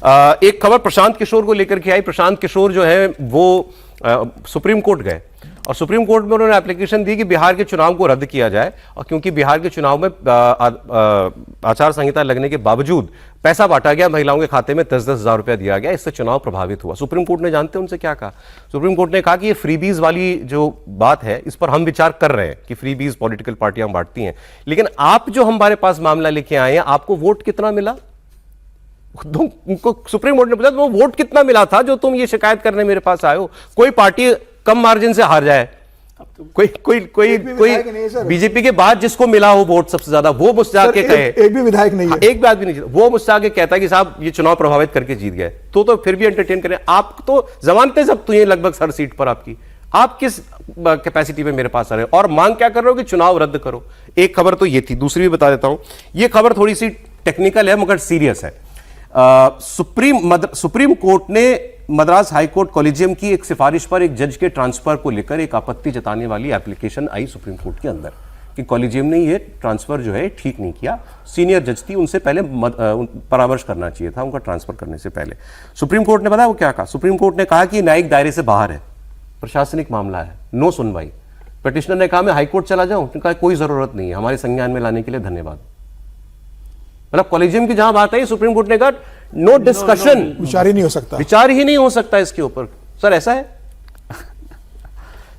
एक खबर प्रशांत किशोर को लेकर के आई। प्रशांत किशोर जो है वो सुप्रीम कोर्ट गए और सुप्रीम कोर्ट में उन्होंने एप्लीकेशन दी कि बिहार के चुनाव को रद्द किया जाए, और क्योंकि बिहार के चुनाव में आचार संहिता लगने के बावजूद पैसा बांटा गया, महिलाओं के खाते में 10-10 हज़ार रुपया दिया गया, इससे चुनाव प्रभावित हुआ। सुप्रीम कोर्ट ने जानते हैं उनसे क्या कहा? सुप्रीम कोर्ट ने कहा कि ये फ्रीबीज वाली जो बात है इस पर हम विचार कर रहे हैं कि फ्रीबीज पॉलिटिकल पार्टियां बांटती हैं, लेकिन आप जो हमारे पास मामला लेके आए हैं, आपको वोट कितना मिला? उनको सुप्रीम कोर्ट ने पूछा वो वोट कितना मिला था जो तुम ये शिकायत करने मेरे पास आए हो? कोई पार्टी कम मार्जिन से हार जाए, कोई बीजेपी के बाद जिसको मिला हो वोट सबसे ज्यादा, वो मुझसे आके कहे, एक भी विधायक नहीं है, एक भी आदमी नहीं, वो मुझसे आके कहता है कि साहब ये चुनाव प्रभावित करके जीत गए, तो फिर भी एंटरटेन करें। आप तो जमानतें सब तो ये लगभग हर सीट पर आपकी, आप किस कैपेसिटी में मेरे पास आ रहे हो और मांग क्या कर रहे हो कि चुनाव रद्द करो? एक खबर तो ये थी। दूसरी भी बता देता हूं, ये खबर थोड़ी सी टेक्निकल है मगर सीरियस है। सुप्रीम कोर्ट ने मद्रास हाईकोर्ट कॉलेजियम की एक सिफारिश पर एक जज के ट्रांसफर को लेकर एक आपत्ति जताने वाली एप्लीकेशन आई सुप्रीम कोर्ट के अंदर कि कॉलेजियम ने ये ट्रांसफर जो है ठीक नहीं किया, सीनियर जज थी, उनसे पहले परामर्श करना चाहिए था उनका ट्रांसफर करने से पहले। सुप्रीम कोर्ट ने बताया वो क्या कहा? सुप्रीम कोर्ट ने कहा कि न्यायिक दायरे से बाहर है, प्रशासनिक मामला है, नो सुनवाई। पिटिशनर ने कहा मैं हाईकोर्ट चला जाऊं, उन्होंने कहा कोई जरूरत नहीं है, हमारे संज्ञान में लाने के लिए धन्यवाद। मतलब कॉलेजियम की जहां बात आई, सुप्रीम कोर्ट ने कहा नो डिस्कशन, विचार ही नहीं हो सकता, विचार ही नहीं हो सकता इसके ऊपर। सर ऐसा है?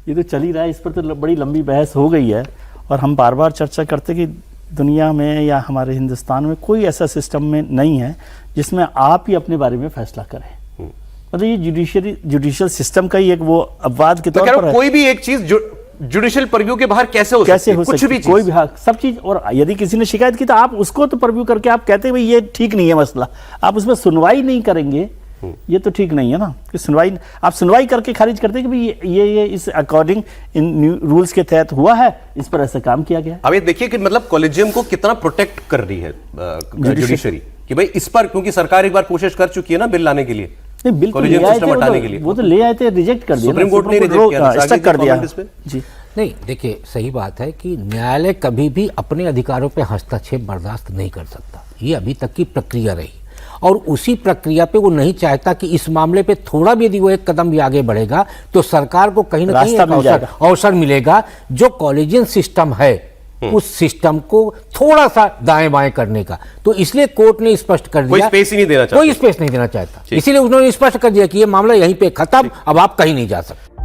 ये तो चल ही रहा है, इस पर तो बड़ी लंबी बहस हो गई है और हम बार बार चर्चा करते कि दुनिया में या हमारे हिंदुस्तान में कोई ऐसा सिस्टम में नहीं है जिसमें आप ही अपने बारे में फैसला करें। मतलब ये जुडिशियल सिस्टम का ही एक वो अपवाद के तौर पर है। कोई भी एक चीज जुडिशियल परव्यू के बाहर कैसे हो सकती है? कुछ भी कोई भी, हाँ, सब चीज। और यदि किसी ने शिकायत की तो आप उसको तो परव्यू करके आप कहते हैं भाई ये ठीक नहीं है मसला, आप उसमें सुनवाई नहीं करेंगे, ये तो ठीक नहीं है ना कि सुनवाई आप सुनवाई करके खारिज करते हैं कि भाई ये इस अकॉर्डिंग इन न्यू रूल्स के तहत हुआ है, इस पर ऐसा काम किया गया। अब ये देखिए कि मतलब कॉलेजियम को कितना प्रोटेक्ट कर रही है जुडिशरी कि भाई इस पर, क्योंकि सरकार एक बार कोशिश कर चुकी है ना बिल लाने के लिए, बिल्कुल हटाने के लिए, वो तो ले आए थे, रिजेक्ट कर दिया सुप्रीम कोर्ट ने, रिजेक्ट कर दिया जी। नहीं, देखिए सही बात है कि न्यायालय कभी भी अपने अधिकारों पे हस्तक्षेप बर्दाश्त नहीं कर सकता, ये अभी तक की प्रक्रिया रही, और उसी प्रक्रिया पे वो नहीं चाहता कि इस मामले पे थोड़ा भी यदि वो एक कदम भी आगे बढ़ेगा तो सरकार को कहीं ना कहीं अवसर मिलेगा जो कॉलेजियन सिस्टम है उस सिस्टम को थोड़ा सा दाएं बाएं करने का। तो इसलिए कोर्ट ने स्पष्ट कर दिया, कोई स्पेस ही नहीं देना चाहता, कोई स्पेस नहीं देना चाहता, इसीलिए उन्होंने स्पष्ट कर दिया कि ये मामला यहीं पे खत्म, अब आप कहीं नहीं जा सकते।